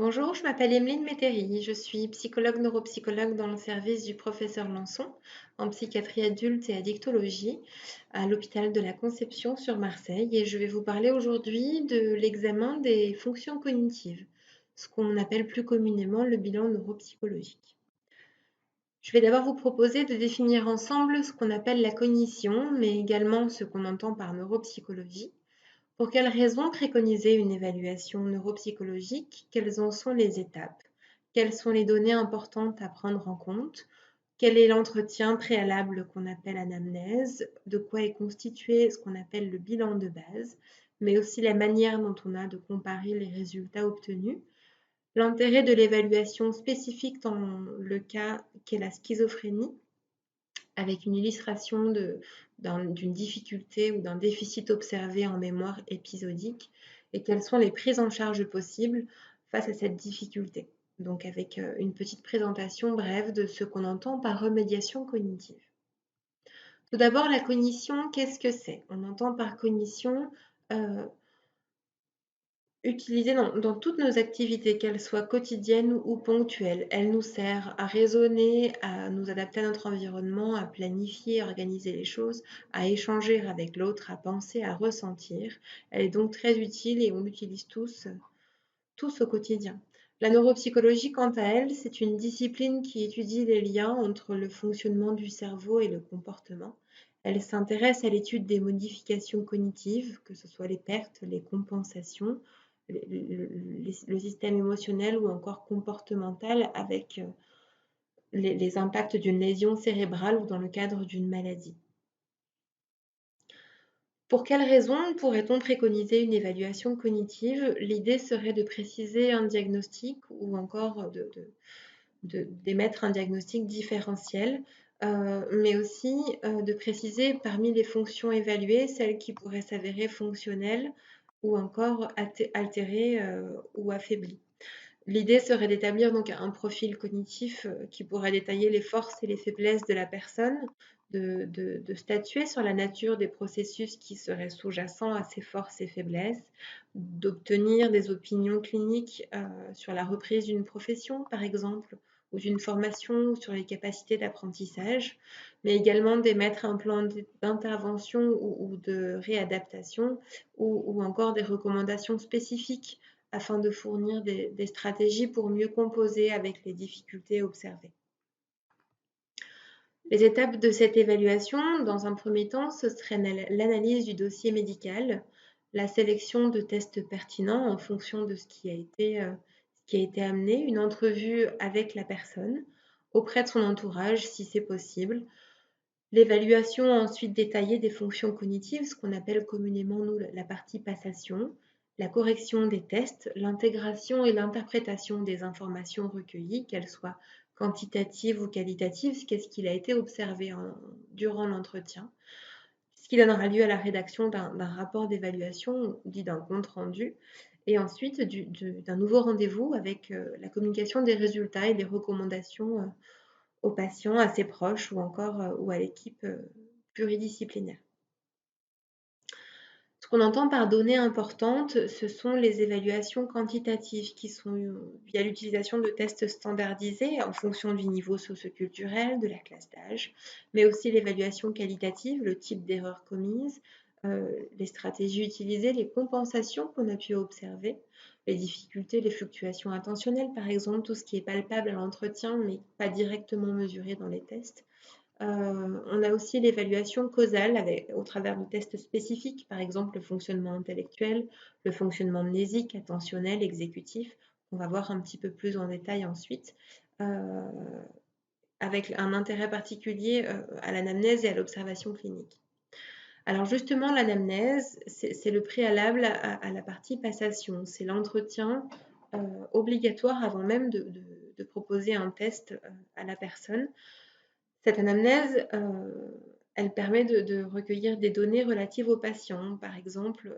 Bonjour, je m'appelle Emeline Métairie, je suis psychologue neuropsychologue dans le service du professeur Lançon en psychiatrie adulte et addictologie à l'hôpital de la Conception sur Marseille et je vais vous parler aujourd'hui de l'examen des fonctions cognitives, ce qu'on appelle plus communément le bilan neuropsychologique. Je vais d'abord vous proposer de définir ensemble ce qu'on appelle la cognition, mais également ce qu'on entend par neuropsychologie. Pour quelles raisons préconiser une évaluation neuropsychologique? Quelles en sont les étapes? Quelles sont les données importantes à prendre en compte? Quel est l'entretien préalable qu'on appelle anamnèse? De quoi est constitué ce qu'on appelle le bilan de base? Mais aussi la manière dont on a de comparer les résultats obtenus. L'intérêt de l'évaluation spécifique dans le cas qu'est la schizophrénie, avec une illustration d'une difficulté ou d'un déficit observé en mémoire épisodique et quelles sont les prises en charge possibles face à cette difficulté. Donc avec une petite présentation brève de ce qu'on entend par remédiation cognitive. Tout d'abord, la cognition, qu'est-ce que c'est? On entend par cognition euh, utilisée dans toutes nos activités, qu'elles soient quotidiennes ou ponctuelles. Elle nous sert à raisonner, à nous adapter à notre environnement, à planifier, à organiser les choses, à échanger avec l'autre, à penser, à ressentir. Elle est donc très utile et on l'utilise tous au quotidien. La neuropsychologie, quant à elle, c'est une discipline qui étudie les liens entre le fonctionnement du cerveau et le comportement. Elle s'intéresse à l'étude des modifications cognitives, que ce soit les pertes, les compensations, le système émotionnel ou encore comportemental avec les impacts d'une lésion cérébrale ou dans le cadre d'une maladie. Pour quelles raisons pourrait-on préconiser une évaluation cognitive? L'idée serait de préciser un diagnostic ou encore d'émettre un diagnostic différentiel, mais aussi de préciser parmi les fonctions évaluées celles qui pourraient s'avérer fonctionnelles ou encore altérées ou affaiblies. L'idée serait d'établir donc un profil cognitif qui pourrait détailler les forces et les faiblesses de la personne, de statuer sur la nature des processus qui seraient sous-jacents à ces forces et faiblesses, d'obtenir des opinions cliniques sur la reprise d'une profession, par exemple, ou d'une formation ou sur les capacités d'apprentissage, mais également d'émettre un plan d'intervention ou de réadaptation ou encore des recommandations spécifiques afin de fournir des stratégies pour mieux composer avec les difficultés observées. Les étapes de cette évaluation, dans un premier temps, ce serait l'analyse du dossier médical, la sélection de tests pertinents en fonction de ce qui a été amené, une entrevue avec la personne, auprès de son entourage si c'est possible, l'évaluation ensuite détaillée des fonctions cognitives, ce qu'on appelle communément nous la partie passation, la correction des tests, l'intégration et l'interprétation des informations recueillies, qu'elles soient quantitatives ou qualitatives, qu'est-ce qu'il a été observé durant l'entretien, ce qui donnera lieu à la rédaction d'un rapport d'évaluation, dit d'un compte rendu, et ensuite d'un nouveau rendez-vous avec la communication des résultats et des recommandations aux patients, à ses proches ou encore ou à l'équipe pluridisciplinaire. Ce qu'on entend par données importantes, ce sont les évaluations quantitatives qui sont via l'utilisation de tests standardisés en fonction du niveau socioculturel, de la classe d'âge, mais aussi l'évaluation qualitative, le type d'erreur commise, les stratégies utilisées, les compensations qu'on a pu observer, les difficultés, les fluctuations attentionnelles, par exemple, tout ce qui est palpable à l'entretien mais pas directement mesuré dans les tests. On a aussi l'évaluation causale au travers de tests spécifiques, par exemple le fonctionnement intellectuel, le fonctionnement mnésique, attentionnel, exécutif. On va voir un petit peu plus en détail ensuite, avec un intérêt particulier à l'anamnèse et à l'observation clinique. Alors justement, l'anamnèse, c'est le préalable à la partie passation. C'est l'entretien obligatoire avant même de proposer un test à la personne. Cette anamnèse, elle permet de recueillir des données relatives au patient, par exemple,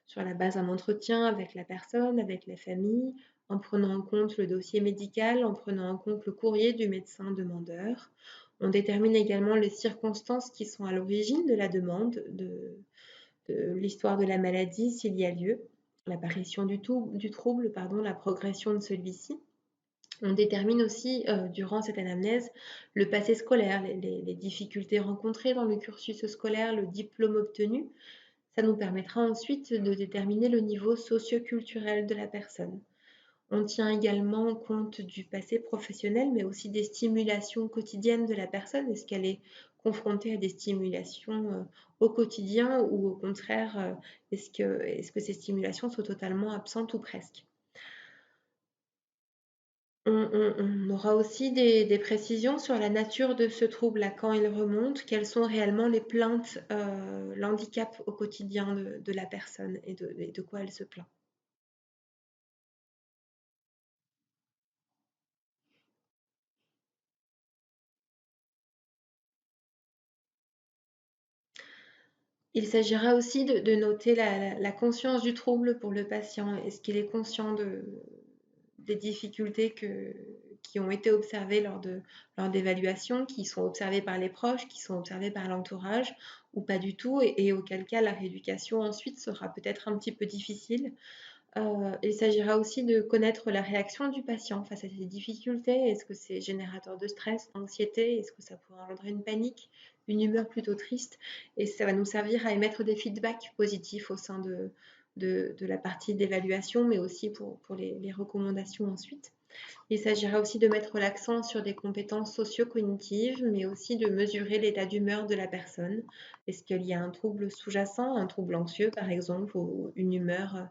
sur la base d'un entretien avec la personne, avec la famille, en prenant en compte le dossier médical, en prenant en compte le courrier du médecin demandeur. On détermine également les circonstances qui sont à l'origine de la demande, de l'histoire de la maladie, s'il y a lieu, l'apparition du trouble, la progression de celui-ci. On détermine aussi, durant cette anamnèse, le passé scolaire, les difficultés rencontrées dans le cursus scolaire, le diplôme obtenu. Ça nous permettra ensuite de déterminer le niveau socio-culturel de la personne. On tient également compte du passé professionnel, mais aussi des stimulations quotidiennes de la personne. Est-ce qu'elle est confrontée à des stimulations au quotidien ou au contraire, est-ce que ces stimulations sont totalement absentes ou presque? On aura aussi des précisions sur la nature de ce trouble, à quand il remonte, quelles sont réellement les plaintes, l'handicap au quotidien de la personne et de quoi elle se plaint. Il s'agira aussi de noter la conscience du trouble pour le patient. Est-ce qu'il est conscient des difficultés qui ont été observées lors d'évaluations, qui sont observées par les proches, qui sont observées par l'entourage, ou pas du tout, et auquel cas la rééducation ensuite sera peut-être un petit peu difficile. Il s'agira aussi de connaître la réaction du patient face à ces difficultés. Est-ce que c'est générateur de stress, d'anxiété? Est-ce que ça pourrait engendrer une panique, une humeur plutôt triste? Et ça va nous servir à émettre des feedbacks positifs au sein de la partie d'évaluation, mais aussi pour les recommandations ensuite. Il s'agira aussi de mettre l'accent sur des compétences socio-cognitives, mais aussi de mesurer l'état d'humeur de la personne. Est-ce qu'il y a un trouble sous-jacent, un trouble anxieux par exemple, ou une humeur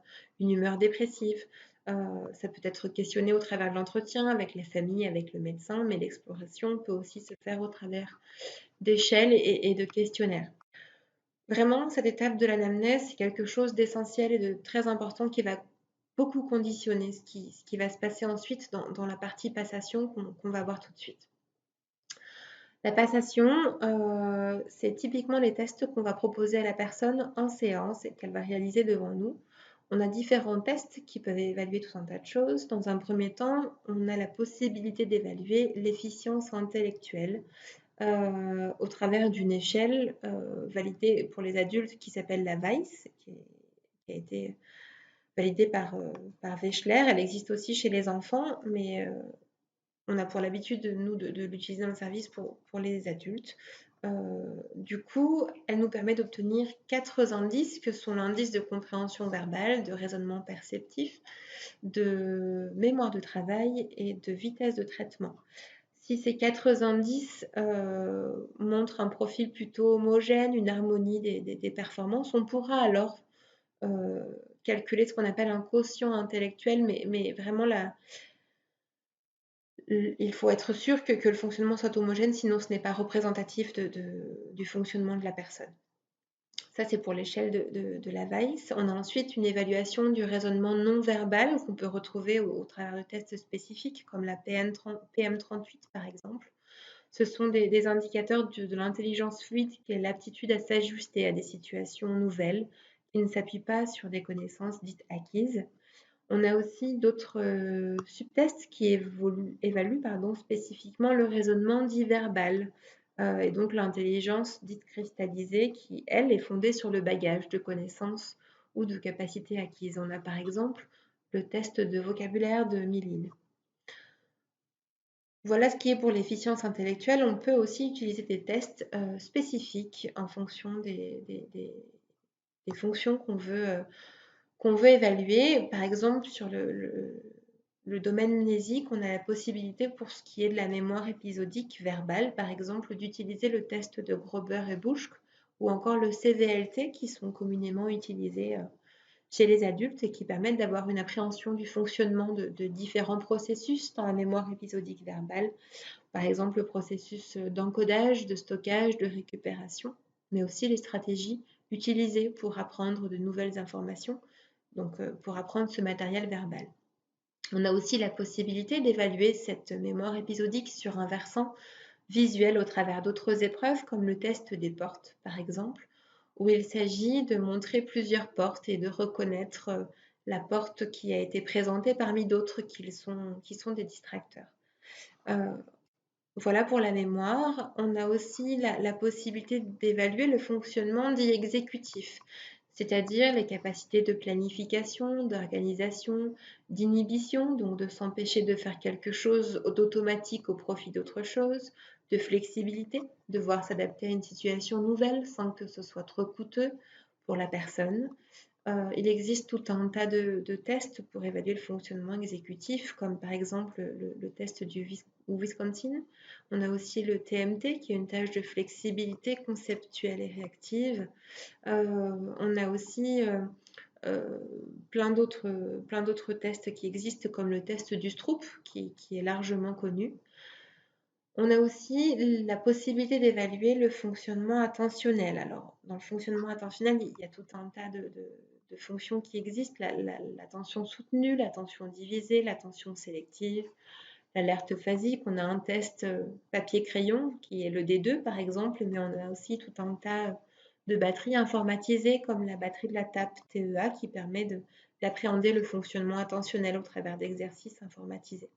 dépressive? Ça peut être questionné au travers de l'entretien avec les familles, avec le médecin, mais l'exploration peut aussi se faire au travers d'échelles et de questionnaires. Vraiment, cette étape de l'anamnèse, c'est quelque chose d'essentiel et de très important qui va beaucoup conditionner ce qui va se passer ensuite dans la partie passation qu'on va voir tout de suite. La passation, c'est typiquement les tests qu'on va proposer à la personne en séance et qu'elle va réaliser devant nous. On a différents tests qui peuvent évaluer tout un tas de choses. Dans un premier temps, on a la possibilité d'évaluer l'efficience intellectuelle au travers d'une échelle validée pour les adultes qui s'appelle la VICE, qui a été validée par Wechsler. Elle existe aussi chez les enfants, mais on a pour l'habitude, nous, de l'utiliser dans le service pour les adultes. Du coup, elle nous permet d'obtenir 4 indices que sont l'indice de compréhension verbale, de raisonnement perceptif, de mémoire de travail et de vitesse de traitement. Si ces 4 indices montrent un profil plutôt homogène, une harmonie des performances, on pourra alors calculer ce qu'on appelle un quotient intellectuel, mais vraiment il faut être sûr que le fonctionnement soit homogène, sinon ce n'est pas représentatif du fonctionnement de la personne. Ça, c'est pour l'échelle de la VICE. On a ensuite une évaluation du raisonnement non verbal qu'on peut retrouver au travers de tests spécifiques, comme la PM38 par exemple. Ce sont des indicateurs de l'intelligence fluide, qui est l'aptitude à s'ajuster à des situations nouvelles, qui ne s'appuient pas sur des connaissances dites acquises. On a aussi d'autres subtests qui évaluent spécifiquement le raisonnement dit verbal, et donc l'intelligence dite cristallisée qui, elle, est fondée sur le bagage de connaissances ou de capacités acquises. On a par exemple le test de vocabulaire de Millil. Voilà ce qui est pour l'efficience intellectuelle. On peut aussi utiliser des tests spécifiques en fonction des fonctions qu'on veut évaluer. Par exemple, sur le domaine mnésique, on a la possibilité, pour ce qui est de la mémoire épisodique verbale, par exemple, d'utiliser le test de Grober et Buschke ou encore le CVLT, qui sont communément utilisés chez les adultes et qui permettent d'avoir une appréhension du fonctionnement de différents processus dans la mémoire épisodique verbale. Par exemple, le processus d'encodage, de stockage, de récupération, mais aussi les stratégies utilisées pour apprendre de nouvelles informations, donc pour apprendre ce matériel verbal. On a aussi la possibilité d'évaluer cette mémoire épisodique sur un versant visuel au travers d'autres épreuves, comme le test des portes, par exemple, où il s'agit de montrer plusieurs portes et de reconnaître la porte qui a été présentée parmi d'autres qui sont des distracteurs. Voilà pour la mémoire. On a aussi la possibilité d'évaluer le fonctionnement dit exécutif. c'est-à-dire les capacités de planification, d'organisation, d'inhibition, donc de s'empêcher de faire quelque chose d'automatique au profit d'autre chose, de flexibilité, de devoir s'adapter à une situation nouvelle sans que ce soit trop coûteux pour la personne. Il existe tout un tas de tests pour évaluer le fonctionnement exécutif, comme par exemple le test du Wisconsin. On a aussi le TMT, qui est une tâche de flexibilité conceptuelle et réactive. On a aussi euh, plein d'autres tests qui existent, comme le test du Stroop, qui est largement connu. On a aussi la possibilité d'évaluer le fonctionnement attentionnel. Alors, dans le fonctionnement attentionnel, il y a tout un tas de fonctions qui existent. L'attention soutenue, l'attention divisée, l'attention sélective, l'alerte phasique. On a un test papier-crayon qui est le D2 par exemple, mais on a aussi tout un tas de batteries informatisées comme la batterie de la TAP TEA qui permet d'appréhender le fonctionnement attentionnel au travers d'exercices informatisés.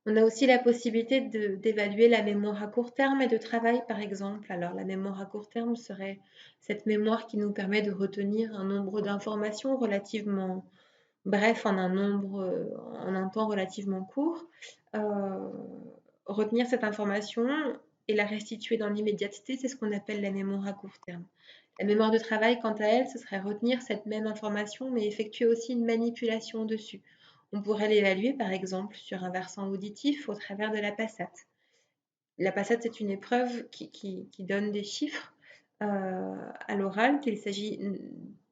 On a aussi la possibilité d'évaluer la mémoire à court terme et de travail, par exemple. Alors, la mémoire à court terme serait cette mémoire qui nous permet de retenir un nombre d'informations relativement bref en un temps relativement court. Euh, Retenir cette information et la restituer dans l'immédiateté, c'est ce qu'on appelle la mémoire à court terme. La mémoire de travail, quant à elle, ce serait retenir cette même information, mais effectuer aussi une manipulation dessus. On pourrait l'évaluer, par exemple, sur un versant auditif au travers de la PASSAT. La PASSAT, c'est une épreuve qui donne des chiffres à l'oral qu'il s'agit,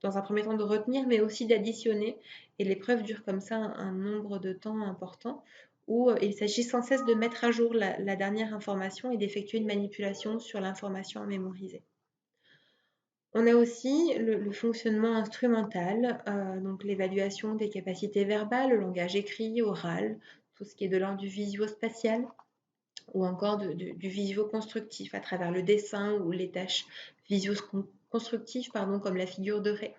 dans un premier temps, de retenir, mais aussi d'additionner. Et l'épreuve dure comme ça un nombre de temps important où il s'agit sans cesse de mettre à jour la dernière information et d'effectuer une manipulation sur l'information à mémoriser. On a aussi le fonctionnement instrumental, donc l'évaluation des capacités verbales, le langage écrit, oral, tout ce qui est de l'ordre du visio-spatial ou encore du visio-constructif à travers le dessin ou les tâches visio-constructives, comme la figure de raie.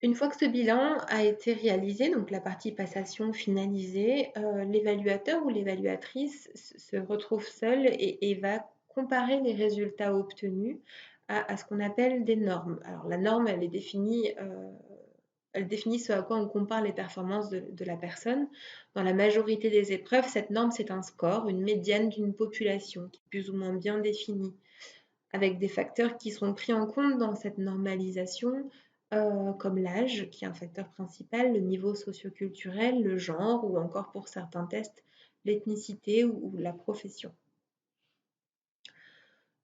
Une fois que ce bilan a été réalisé, donc la partie passation finalisée, l'évaluateur ou l'évaluatrice se retrouve seul et va comparer les résultats obtenus à ce qu'on appelle des normes. Alors la norme, elle définit ce à quoi on compare les performances de la personne. Dans la majorité des épreuves, cette norme, c'est un score, une médiane d'une population qui est plus ou moins bien définie, avec des facteurs qui sont pris en compte dans cette normalisation, comme l'âge, qui est un facteur principal, le niveau socioculturel, le genre, ou encore pour certains tests, l'ethnicité ou la profession.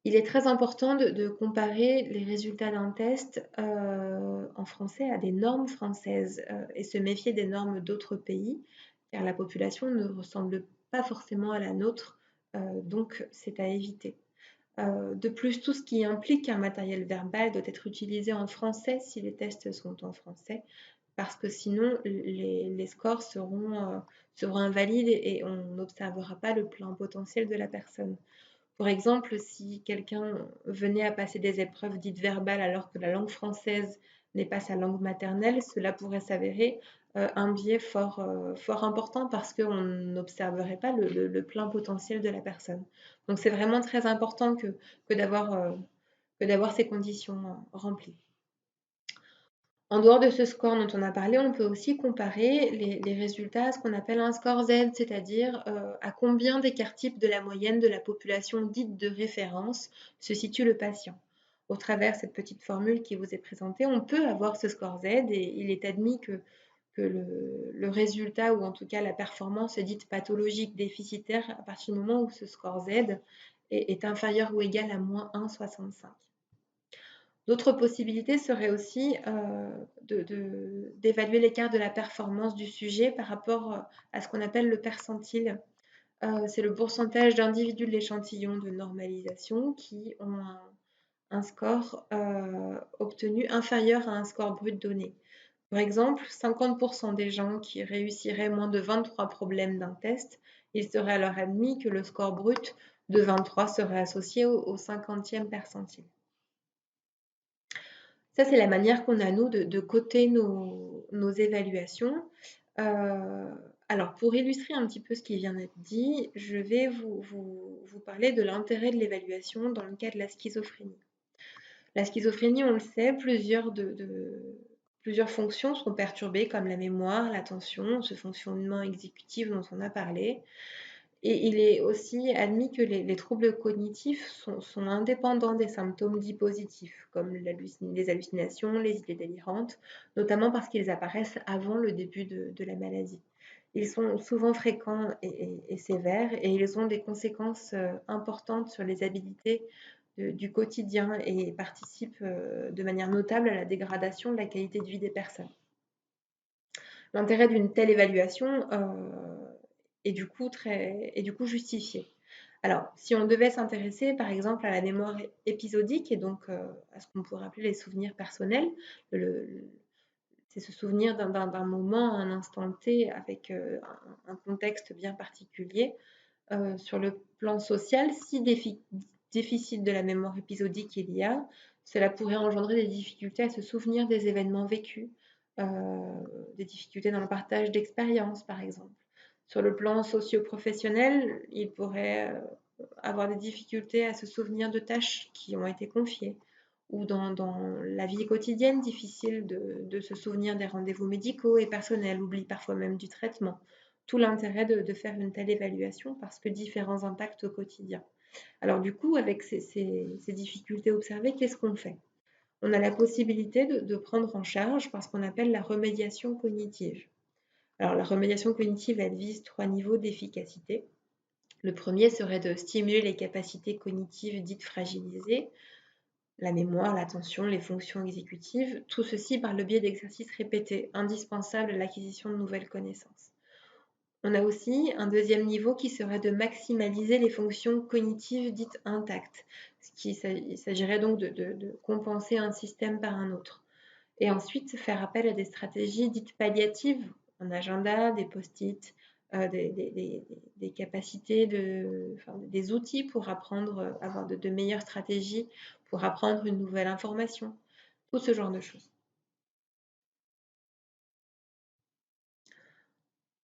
Il est très important de comparer les résultats d'un test en français à des normes françaises et se méfier des normes d'autres pays, car la population ne ressemble pas forcément à la nôtre, donc c'est à éviter. De plus, tout ce qui implique un matériel verbal doit être utilisé en français si les tests sont en français, parce que sinon les scores seront invalides et on n'observera pas le plein potentiel de la personne. Pour exemple, si quelqu'un venait à passer des épreuves dites verbales alors que la langue française n'est pas sa langue maternelle, cela pourrait s'avérer un biais fort important parce qu'on n'observerait pas le plein potentiel de la personne. Donc c'est vraiment très important que d'avoir ces conditions remplies. En dehors de ce score dont on a parlé, on peut aussi comparer les résultats à ce qu'on appelle un score Z, c'est-à-dire à combien d'écart type de la moyenne de la population dite de référence se situe le patient. Au travers de cette petite formule qui vous est présentée, on peut avoir ce score Z et il est admis que le résultat ou en tout cas la performance dite pathologique déficitaire à partir du moment où ce score Z est inférieur ou égal à moins 1,65. D'autres possibilités seraient aussi d'évaluer l'écart de la performance du sujet par rapport à ce qu'on appelle le percentile. C'est le pourcentage d'individus de l'échantillon de normalisation qui ont un score obtenu inférieur à un score brut donné. Par exemple, 50% des gens qui réussiraient moins de 23 problèmes d'un test, il serait alors admis que le score brut de 23 serait associé au 50e percentile. Ça, c'est la manière qu'on a, nous, de coter nos évaluations. Alors, pour illustrer un petit peu ce qui vient d'être dit, je vais vous parler de l'intérêt de l'évaluation dans le cas de la schizophrénie. La schizophrénie, on le sait, plusieurs fonctions sont perturbées, comme la mémoire, l'attention, ce fonctionnement exécutif dont on a parlé. Et il est aussi admis que les troubles cognitifs sont indépendants des symptômes dits positifs, comme les hallucinations, les idées délirantes, notamment parce qu'ils apparaissent avant le début de la maladie. Ils sont souvent fréquents et sévères et ils ont des conséquences importantes sur les habilités du quotidien et participent de manière notable à la dégradation de la qualité de vie des personnes. L'intérêt d'une telle évaluation est du coup justifié. Alors, si on devait s'intéresser par exemple à la mémoire épisodique et donc à ce qu'on pourrait appeler les souvenirs personnels, c'est se souvenir d'un moment, un instant T avec un contexte bien particulier. Sur le plan social, si déficit de la mémoire épisodique il y a, cela pourrait engendrer des difficultés à se souvenir des événements vécus, des difficultés dans le partage d'expériences, par exemple. Sur le plan socio-professionnel, il pourrait avoir des difficultés à se souvenir de tâches qui ont été confiées, ou dans la vie quotidienne, difficile de se souvenir des rendez-vous médicaux et personnels, oublie parfois même du traitement. Tout l'intérêt de faire une telle évaluation parce que différents impacts au quotidien. Alors du coup, avec ces difficultés observées, qu'est-ce qu'on fait? On a la possibilité de prendre en charge par ce qu'on appelle la remédiation cognitive. Alors la remédiation cognitive, elle vise 3 niveaux d'efficacité. Le premier serait de stimuler les capacités cognitives dites fragilisées, la mémoire, l'attention, les fonctions exécutives, tout ceci par le biais d'exercices répétés, indispensables à l'acquisition de nouvelles connaissances. On a aussi un deuxième niveau qui serait de maximaliser les fonctions cognitives dites intactes. Il s'agirait donc de compenser un système par un autre. Et ensuite, faire appel à des stratégies dites palliatives, un agenda, des post-it, des capacités, des outils pour apprendre, avoir de meilleures stratégies pour apprendre une nouvelle information, tout ce genre de choses.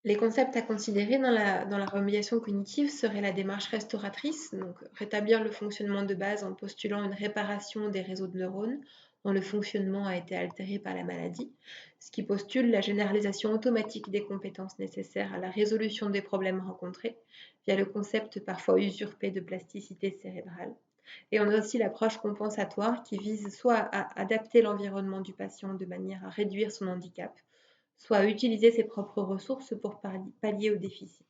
Les concepts à considérer dans la remédiation cognitive seraient la démarche restauratrice, donc rétablir le fonctionnement de base en postulant une réparation des réseaux de neurones dont le fonctionnement a été altéré par la maladie, ce qui postule la généralisation automatique des compétences nécessaires à la résolution des problèmes rencontrés via le concept parfois usurpé de plasticité cérébrale. Et on a aussi l'approche compensatoire qui vise soit à adapter l'environnement du patient de manière à réduire son handicap, soit à utiliser ses propres ressources pour pallier au déficit.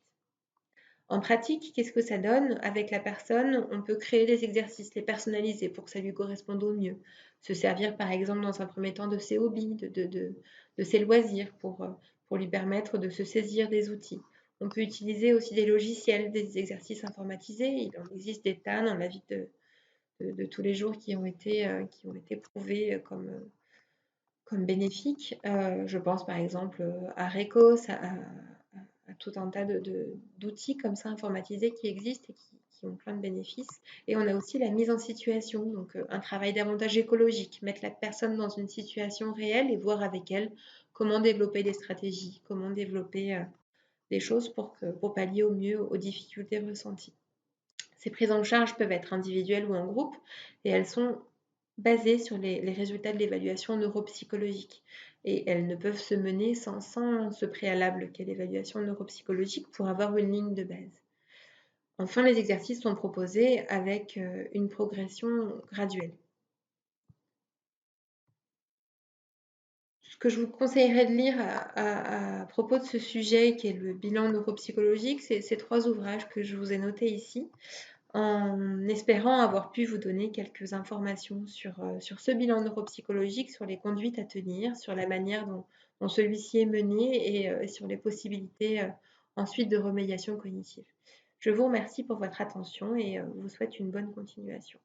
En pratique, qu'est-ce que ça donne? Avec la personne, on peut créer des exercices, les personnaliser pour que ça lui corresponde au mieux. Se servir par exemple dans un premier temps de ses hobbies, de ses loisirs pour lui permettre de se saisir des outils. On peut utiliser aussi des logiciels, des exercices informatisés. Il en existe des tas dans la vie de tous les jours qui ont été prouvés comme bénéfiques. Je pense par exemple à Recos, à tout un tas d'outils comme ça informatisés qui existent et qui ont plein de bénéfices. Et on a aussi la mise en situation, donc un travail davantage écologique, mettre la personne dans une situation réelle et voir avec elle comment développer des stratégies, comment développer des choses pour pallier au mieux aux difficultés ressenties. Ces prises en charge peuvent être individuelles ou en groupe et elles sont basées sur les résultats de l'évaluation neuropsychologique. Et elles ne peuvent se mener sans ce préalable qu'est l'évaluation neuropsychologique pour avoir une ligne de base. Enfin, les exercices sont proposés avec une progression graduelle. Ce que je vous conseillerais de lire à propos de ce sujet qui est le bilan neuropsychologique, c'est ces 3 ouvrages que je vous ai notés ici, en espérant avoir pu vous donner quelques informations sur ce bilan neuropsychologique, sur les conduites à tenir, sur la manière dont celui-ci est mené et sur les possibilités ensuite de remédiation cognitive. Je vous remercie pour votre attention et vous souhaite une bonne continuation.